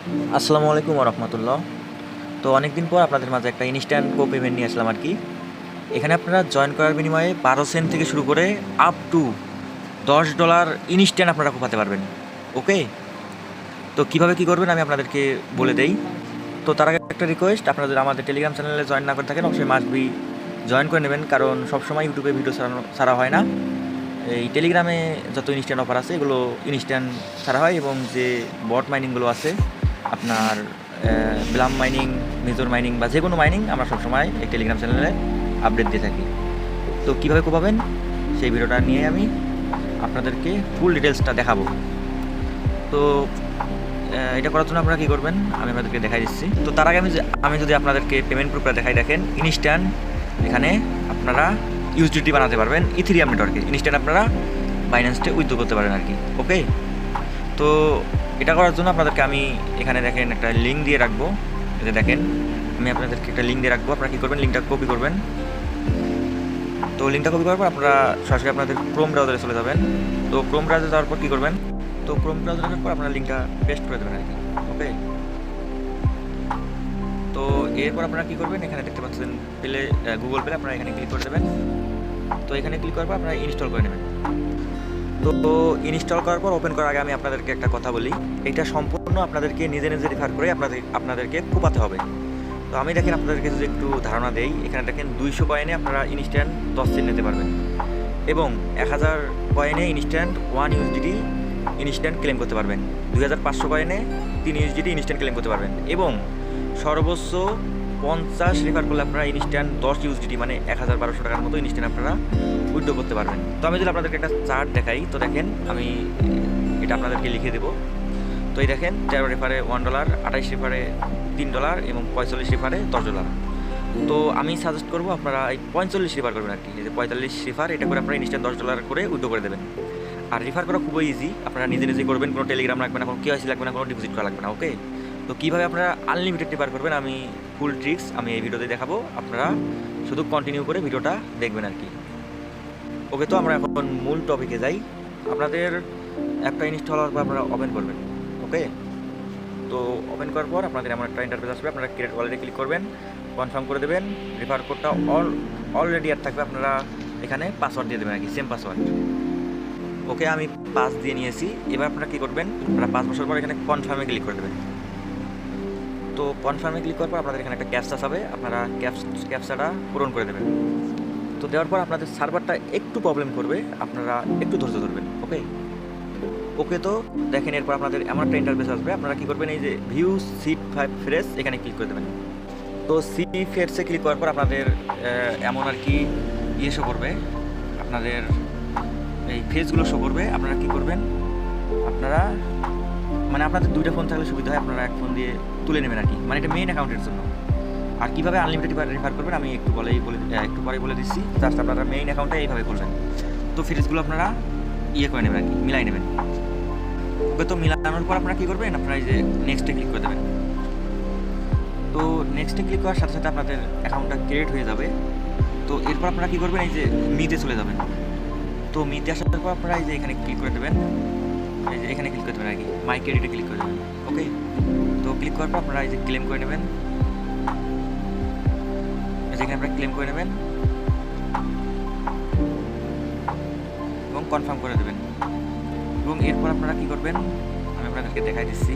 আসসালামু আলাইকুম রহমতুল্লাহ। তো অনেক দিন পর আপনাদের মাঝে একটা ইনস্ট্যান্ট কো পেমেন্ট নিয়ে আসলাম আর কি। এখানে আপনারা জয়েন করার বিনিময়ে 12 সেন্ট থেকে শুরু করে আপ টু $10 ইনস্ট্যান্ট আপনারা কোপাতে পারবেন। ওকে, তো কীভাবে কী করবেন আমি আপনাদেরকে বলে দেই। তো তার আগে একটা রিকোয়েস্ট, আপনারা যদি আমাদের টেলিগ্রাম চ্যানেলে জয়েন না করে থাকেন অবশ্যই মাস্ট বি জয়েন করে নেবেন, কারণ সবসময় ইউটিউবে ভিডিও ছাড়া হয় না। এই টেলিগ্রামে যত ইনস্ট্যান্ট অফার আছে এগুলো ইনস্ট্যান্ট ছাড়া হয়, এবং যে বট মাইনিংগুলো আছে আপনার ব্লাম মাইনিং, মেজর মাইনিং বা যে কোনো মাইনিং আমরা সবসময় এই টেলিগ্রাম চ্যানেলে আপডেট দিয়ে থাকি। তো কীভাবে কোপাবেন সেই ভিডিওটা নিয়ে আমি আপনাদেরকে ফুল ডিটেলসটা দেখাবো। তো এটা করার জন্য আপনারা কী করবেন আমি আপনাদেরকে দেখাই দিচ্ছি। তো তার আগে আমি যদি আপনাদেরকে পেমেন্ট প্রুফটা দেখাই, দেখেন ইনস্ট্যান্ট এখানে আপনারা ইউএসডিটি বানাতে পারবেন ইথেরিয়াম নেটওয়ার্কে। ইনস্ট্যান্ট আপনারা বাইন্যান্সে উইথড্র করতে পারেন আর কি। ওকে, তো এটা করার জন্য আপনাদেরকে আমি এখানে দেখেন একটা লিঙ্ক দিয়ে রাখবো। এটা দেখেন আমি আপনাদেরকে একটা লিঙ্ক দিয়ে রাখবো। আপনারা কী করবেন, লিঙ্কটা কপি করবেন। তো লিঙ্কটা কপি করার পর আপনারা সরাসরি আপনাদের ক্রোম ব্রাউজারে চলে যাবেন। তো ক্রোম ব্রাউজারে যাওয়ার পর কী করবেন, তো ক্রোম ব্রাউজারে যাওয়ার পর আপনারা লিঙ্কটা পেস্ট করে দেবেন আর কি। ওকে, তো এরপর আপনারা কী করবেন, এখানে দেখতে পাচ্ছেন গুগল প্লে, আপনারা এখানে ক্লিক করে দেবেন। তো এখানে ক্লিক করার পর আপনারা ইনস্টল করে নেবেন। তো ইনস্টল করার পর ওপেন করার আগে আমি আপনাদেরকে একটা কথা বলি, এটা সম্পূর্ণ আপনাদেরকে নিজে নিজে রেফার করে আপনাদেরকে কোপাতে হবে। তো আমি দেখেন আপনাদেরকে যদি একটু ধারণা দেই, এখানে দেখেন 200 কয়েনে আপনারা ইনস্ট্যান্ট 10 সেন্ট নিতে পারবেন, এবং 1000 কয়েনে ইনস্ট্যান্ট 1 ইউএসডিটি ইনস্ট্যান্ট ক্লেম করতে পারবেন, 2500 কয়েনে 3 ইউএসডিটি ইনস্ট্যান্ট ক্লেম করতে পারবেন, এবং সর্বোচ্চ 50 রেফার করলে আপনারা ইনস্ট্যান্ট 10 ইউএসডিটি মানে 1200 টাকার মতো ইনস্ট্যান্ট আপনারা উইথড্র করতে পারবেন। তো আমি যদি আপনাদেরকে একটা চার্ট দেখাই, তো দেখেন আমি এটা আপনাদেরকে লিখে দেবো। তো এই দেখেন 13 রেফারে $1, 28 রেফারে $3 এবং 45 রেফারে $10। তো আমি সাজেস্ট করবো আপনারা এই 45 রেফার করবেন আর কি। এই যে 45 রেফার, এটা করে আপনারা ইনস্ট্যান্ট $10 করে উইথড্র করে দেবেন। আর রেফার করা খুবই ইজি, আপনারা নিজে নিজে করবেন, কোনো টেলিগ্রাম লাগবে না, কোনো কেওয়াইসি লাগবে না, কোনো ডিপোজিট করা লাগবে না। ওকে, তো কীভাবে আপনারা আনলিমিটেড রেফার করবেন আমি ফুল ট্রিক্স আমি এই ভিডিওতে দেখাবো, আপনারা শুধু কন্টিনিউ করে ভিডিওটা দেখবেন আর কি। ওকে, তো আমরা এখন মূল টপিকে যাই। আপনাদের অ্যাপটা ইনস্টল হওয়ার পর আপনারা ওপেন করবেন। ওকে, তো ওপেন করার পর আপনাদের এমন একটা ইন্টারফেস আসবে, আপনারা ক্রিয়েট ওয়ালেটে ক্লিক করবেন, কনফার্ম করে দেবেন। রেফার কোডটা অলরেডি আর থাকবে, আপনারা এখানে পাসওয়ার্ড দিয়ে দেবেন আর কি, সেম পাসওয়ার্ড। ওকে, আমি পাস দিয়ে নিয়েছি। এবার আপনারা কী করবেন, আপনারা 5 বছর পর এখানে কনফার্মে ক্লিক করে দেবেন। তো কনফার্মে ক্লিক করার পর আপনাদের এখানে একটা ক্যাপচা হবে, আপনারা ক্যাপচাটা পূরণ করে দেবেন। তো দেওয়ার পর আপনাদের সার্ভারটা একটু প্রবলেম করবে, আপনারা একটু ধৈর্য ধরবেন। ওকে, ওকে, তো দেখেন এরপর আপনাদের এমন একটা ইন্টারফেস আসবে, আপনারা কী করবেন, এই যে ভিউ সিট 5 ফ্রেশ এখানে ক্লিক করে দেবেন। তো সি ফ্রেশে ক্লিক করার পর আপনাদের এমন আর কি শো করবে, আপনাদের এই ফেসগুলো শো করবে। আপনারা কী করবেন, আপনারা মানে আপনাদের 2টা ফোন থাকলে সুবিধা হয়, আপনারা এক ফোন দিয়ে তুলে নেবেন আর কি, মানে এটা মেইন অ্যাকাউন্টের জন্য। আর কীভাবে আনলিমিটেড রেফার করবেন আমি একটু পরে বলে দিচ্ছি, জাস্ট আপনারা মেইন অ্যাকাউন্টে এইভাবে করবেন। তো ফ্রেজগুলো আপনারা করে নেবেন আর কি, মিলাই নেবেন। ওকে, তো মিলানোর পর আপনারা কী করবেন, আপনারা এই যে নেক্সটে ক্লিক করে দেবেন। তো নেক্সটে ক্লিক করার সাথে সাথে আপনাদের অ্যাকাউন্টটা ক্রিয়েট হয়ে যাবে। তো এরপর আপনারা কী করবেন, এই যে মিতে চলে যাবেন। তো মিতে আসার পর আপনারা এই যে এখানে ক্লিক করে দেবেন, এই যে এখানে ক্লিক করে দেবেন আর কি, মাই ক্রেডিটে ক্লিক করে দেবেন। ওকে, তো ক্লিক করার পর আপনারা এই যে ক্লেম করে নেবেন, যেখানে আপনারা ক্লেম করে নেবেন এবং কনফার্ম করে দেবেন। এবং এরপর আপনারা কী করবেন আমি আপনাদেরকে দেখাই দিচ্ছি।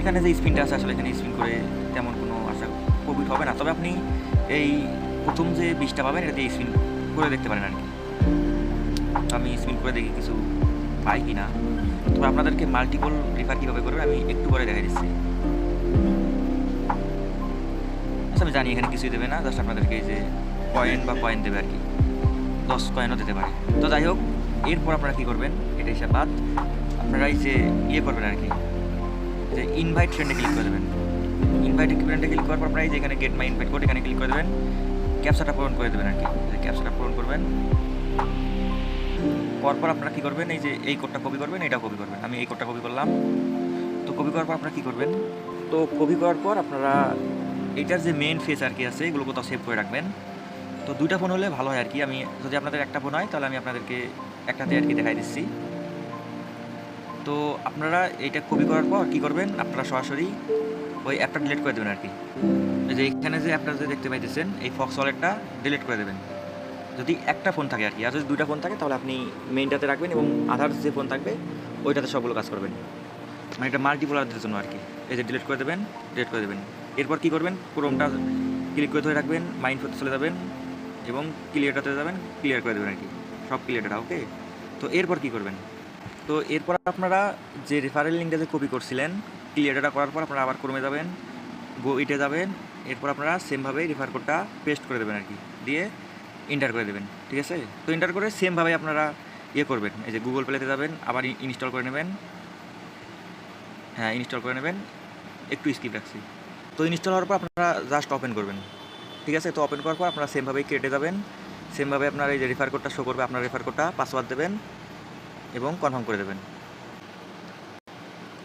এখানে যে স্পিনটা আছে, আসলে এখানে স্পিন করে তেমন কোনো আশা প্রফিট হবে না, তবে আপনি এই প্রথম যে 20টা পাবেন এটা দিয়ে স্পিন করে দেখতে পারেন আর কি। আমি স্পিন করে দেখি কিছু পাই কি না। তবে আপনাদেরকে মাল্টিপল রেফার কীভাবে করবেন আমি একটু পরে দেখাই দিচ্ছি। আমি জানি এখানে কিছুই দেবে না, জাস্ট আপনাদেরকে এই যে কয়েন দেবে আর কি, 10 কয়েনও দিতে পারে। তো যাই হোক, এরপর আপনারা কী করবেন, এটা হিসাব বাদ আপনারা এই যে করবেন আর কি, যে ইনভাইট ফ্রেন্ডে ক্লিক করে দেবেন। ইনভাইট ফ্রেন্ডে ক্লিক করার পর আপনারা এই যে এখানে গেট মাই ইনভাইট কোড এখানে ক্লিক করে দেবেন, ক্যাপচাটা পূরণ করে দেবেন আর কি। যে ক্যাপচাটা পূরণ করবেন করার পর আপনারা কী করবেন, এই যে এই কোডটা কপি করবেন, এটাও কপি করবেন। আমি এই কোডটা কপি করলাম। তো কপি করার পর আপনারা কী করবেন, তো কপি করার পর আপনারা এইটার যে মেইন ফেস আর কি আছে এগুলো কোথাও সেভ করে রাখবেন। তো 2টা ফোন হলে ভালো হয় আর কি। আমি যদি আপনাদের একটা ফোন হয় তাহলে আমি আপনাদেরকে একটাতে আর কি দেখাই দিচ্ছি। তো আপনারা এইটা কপি করার পর কী করবেন, আপনারা সরাসরি ওই অ্যাপটা ডিলিট করে দেবেন আর কি। এই যে এখানে যে অ্যাপটা যে দেখতে পাইতেছেন এই ফক্স ওয়ালেটটা ডিলিট করে দেবেন, যদি একটা ফোন থাকে আর কি। আর যদি দুইটা ফোন থাকে তাহলে আপনি মেইনটাতে রাখবেন এবং আদার্স যে ফোন থাকবে ওইটাতে সবগুলো কাজ করবেন, মানে এটা মাল্টিপোলারদের জন্য আর কি। এই যে ডিলিট করে দেবেন, ডিলিট করে দেবেন। এরপর কী করবেন, ক্রোমটা ক্লিক করে ধরে রাখবেন, মাইন্ড করতে চলে যাবেন এবং ক্লিয়ারটাতে যাবেন, ক্লিয়ার করে দেবেন আর কি, সব ক্লিয়ারটা। ওকে, তো এরপর কী করবেন, তো এরপর আপনারা যে রেফারেল লিঙ্কটা যে কপি করছিলেন, ক্লিয়ারটা করার পর আপনারা আবার ক্রোমে যাবেন, গো ইটে যাবেন। এরপর আপনারা সেমভাবে রেফার কোডটা পেস্ট করে দেবেন আর কি, দিয়ে এন্টার করে দেবেন। ঠিক আছে, তো এন্টার করে সেমভাবে আপনারা ইয়ে করবেন, এই যে গুগল প্লেতে যাবেন, আবার ইনস্টল করে নেবেন। হ্যাঁ, ইনস্টল করে নেবেন, একটু স্কিপ রাখছি। তো ইনস্টল হওয়ার পর আপনারা জাস্ট ওপেন করবেন। ঠিক আছে, তো ওপেন করার পর আপনারা সেমভাবেই কেটে যাবেন, সেমভাবে আপনার এই যে রেফার কোডটা শো করবে, আপনার রেফার কোডটা পাসওয়ার্ড দেবেন এবং কনফার্ম করে দেবেন।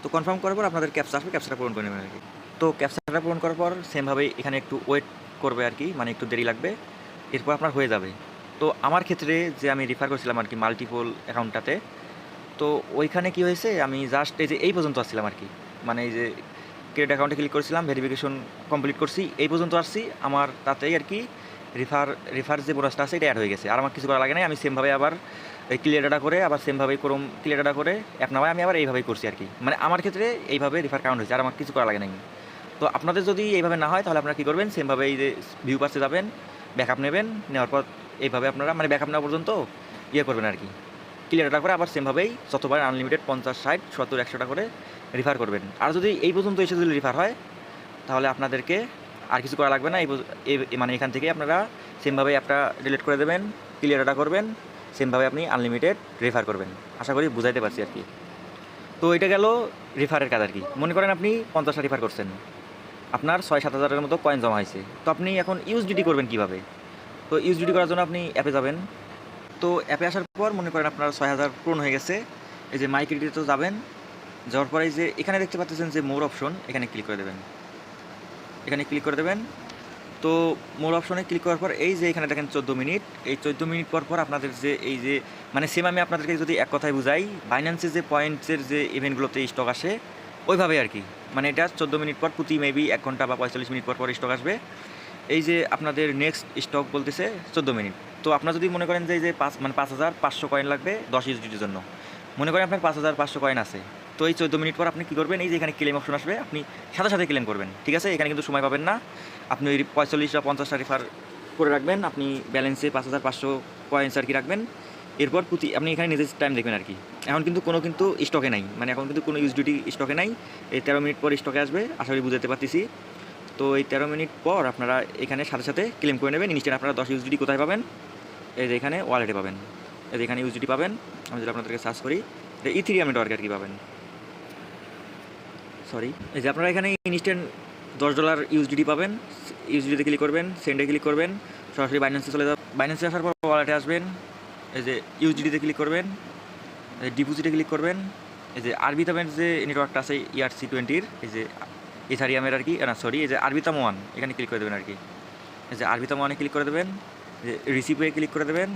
তো কনফার্ম করার পর আপনাদের ক্যাপচা আসবে, ক্যাপচাটা পূরণ করে নেবেন আর কি। তো ক্যাপচাটা পূরণ করার পর সেমভাবেই এখানে একটু ওয়েট করবে আর কি, মানে একটু দেরি লাগবে, এরপর আপনার হয়ে যাবে। তো আমার ক্ষেত্রে যে আমি রেফার করছিলাম আর কি মাল্টিপল অ্যাকাউন্টটাতে, তো ওইখানে কি হয়েছে, আমি জাস্ট এই যে এই পর্যন্ত আসছিলাম আর কি, মানে এই যে ক্রেডিট অ্যাকাউন্টে ক্লিক করেছিলাম, ভেরিফিকেশন কমপ্লিট করছি, এই পর্যন্ত আসছি, আমার তাতেই আর কি রেফার যে বোনাসটা আছে এটা অ্যাড হয়ে গেছে। আর আমার কিছু করা লাগে নাই, আমি সেমভাবে আবার এই ক্লিয়ার ডাটা করে, আবার সেমভাবেই ক্রোম ক্লিয়ার ডাটা করে অ্যাপ নামায় আমি আবার এইভাবেই করছি আর কি। মানে আমার ক্ষেত্রে এইভাবে রেফার কাউন্ট হয়েছে, আর আমার কিছু করা লাগে নাই। তো আপনাদের যদি এইভাবে না হয় তাহলে আপনারা কী করবেন, সেমভাবে এই যে ভিউ পাসে যাবেন, ব্যাকআপ নেবেন, নেওয়ার পর এইভাবে আপনারা মানে ব্যাকআপ নেওয়া পর্যন্ত ইয়ে করবেন আর কি, ক্লিয়ার ডাটা করে আবার সেমভাবেই যতবার আনলিমিটেড 50, 60, 70, 100টা করে রেফার করবেন। আর যদি এই পর্যন্ত এসে যদি রেফার হয় তাহলে আপনাদেরকে আর কিছু করা লাগবে না, মানে এখান থেকে আপনারা সেমভাবে অ্যাপটা ডিলিট করে দেবেন, ক্লিয়ার ডাটা করবেন, সেমভাবে আপনি আনলিমিটেড রেফার করবেন। আশা করি বুঝাইতে পারছি আর কি। তো এটা গেল রেফারের কাজ আর কি। মনে করেন আপনি 50টা রেফার করছেন, আপনার 6-7 হাজারের মতো কয়েন জমা হয়েছে। তো আপনি এখন ইউএসডিটি করবেন কীভাবে, তো ইউএসডিটি করার জন্য আপনি অ্যাপে যাবেন। তো অ্যাপে আসার পর মনে করেন আপনার 6000 পূরণ হয়ে গেছে, এই যে মাই ক্রেডিটে তো যাবেন, যাওয়ার পরে এই যে এখানে দেখতে পাচ্ছেন যে মোর অপশন, এখানে ক্লিক করে দেবেন, এখানে ক্লিক করে দেবেন। তো মোর অপশনে ক্লিক করার পর এই যে এখানে দেখেন 14 মিনিট, এই 14 মিনিট পর পর আপনাদের যে এই যে মানে সেম আমি আপনাদেরকে যদি এক কথায় বুঝাই, বাইন্যান্সের যে পয়েন্টসের যে ইভেন্টগুলোতে স্টক আসে ওইভাবে আর কি। মানে এটা 14 মিনিট পর প্রতি মেবি 1 ঘন্টা বা 45 মিনিট পর পর স্টক আসবে। এই যে আপনাদের নেক্সট স্টক বলতেছে 14 মিনিট। তো আপনার যদি মনে করেন যে এই যে 5500 কয়েন লাগবে 10 ইউএসডিটির জন্য, মনে করেন আপনার 5500 কয়েন আছে, তো এই 14 মিনিট পর আপনি কী করবেন, এই যে এখানে ক্লেম অপশন আসবে, আপনি সাথে সাথে ক্লেম করবেন। ঠিক আছে, এখানে কিন্তু সময় পাবেন না, আপনি ওই 45 বা 50টা রেফার করে রাখবেন, আপনি ব্যালেন্সে 5500 কয়েন্স আর কি রাখবেন। এরপর প্রতি আপনি এখানে নিজের টাইম দেখবেন আর কি। এখন কিন্তু কোনো স্টকে নাই, মানে এখন কিন্তু কোনো ইউএসডিটি স্টকে নাই, এই 13 মিনিট পর স্টকে আসবে, আশা করি বুঝতে পারতেছি। তো এই 13 মিনিট পর আপনারা এখানে সাথে সাথে ক্লেম করে নেবেন। ইনস্ট্যান্ট আপনারা 10 ইউএসডিটি কোথায় পাবেন, এই যে এখানে ওয়ালেটে পাবেন, এই যে এখানে ইউএসডিটি পাবেন। আমি যদি আপনাদেরকে সার্চ করি, এটা ইথেরিয়াম নেটওয়ার্কে আর কি পাবেন, সরি। এই যে আপনারা এখানে ইনস্ট্যান্ট $10 ইউএসডিটি পাবেন, ইউএসডিতে ক্লিক করবেন, সেন্ডে ক্লিক করবেন, সরাসরি বাইন্যান্সে চলে যাবেন। বাইন্যান্সে আসার পর ওয়ালেটে আসবেন, এই যে ইউএসডিতে ক্লিক করবেন, ডিপোজিটে ক্লিক করবেন। এই যে আরবিতামের যে নেটওয়ার্কটা আছে ERC20-র, এই যে ইথারিয়ামের আর কি, না সরি, এই যে আরবিতাম 1 এখানে ক্লিক করে দেবেন আর কি। এই যে আরবিতাম 1-এ ক্লিক করে দেবেন, যে রিসিপে ক্লিক করে দেবেন,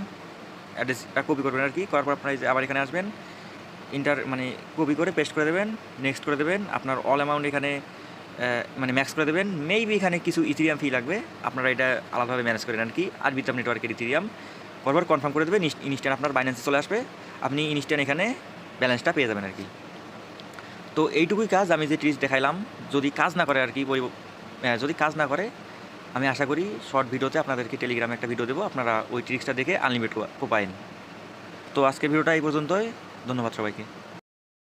অ্যাড্রেসটা কপি করবেন আর কি। করার পর আপনার এই যে আবার এখানে আসবেন, মানে কপি করে পেস্ট করে দেবেন, নেক্সট করে দেবেন। আপনার অল অ্যামাউন্ট এখানে মানে ম্যাক্স করে দেবেন। মেবি এখানে কিছু ইথেরিয়াম ফি লাগবে, আপনারা এটা আলাদাভাবে ম্যানেজ করেন আর কি। আরবিতাম নেটওয়ার্কের ইথেরিয়াম পরপর কনফার্ম করে দেবেন, ইনস্ট্যান্ট আপনার বাইন্যান্সে চলে আসবে, আপনি ইনস্ট্যান্ট এখানে ব্যালেন্সটা পেয়ে যাবেন আর কি। তো এইটুকুই কাজ, আমি যে ট্রিক্স দেখাইলাম, যদি কাজ না করে আর কি, যদি কাজ না করে আমি আশা করি শর্ট ভিডিওতে আপনাদেরকে টেলিগ্রামে একটা ভিডিও দেবো, আপনারা ওই ট্রিক্সটা দেখে আনলিমিটেড পাবেন। তো আজকের ভিডিওটা এই পর্যন্তই, ধন্যবাদ সবাইকে।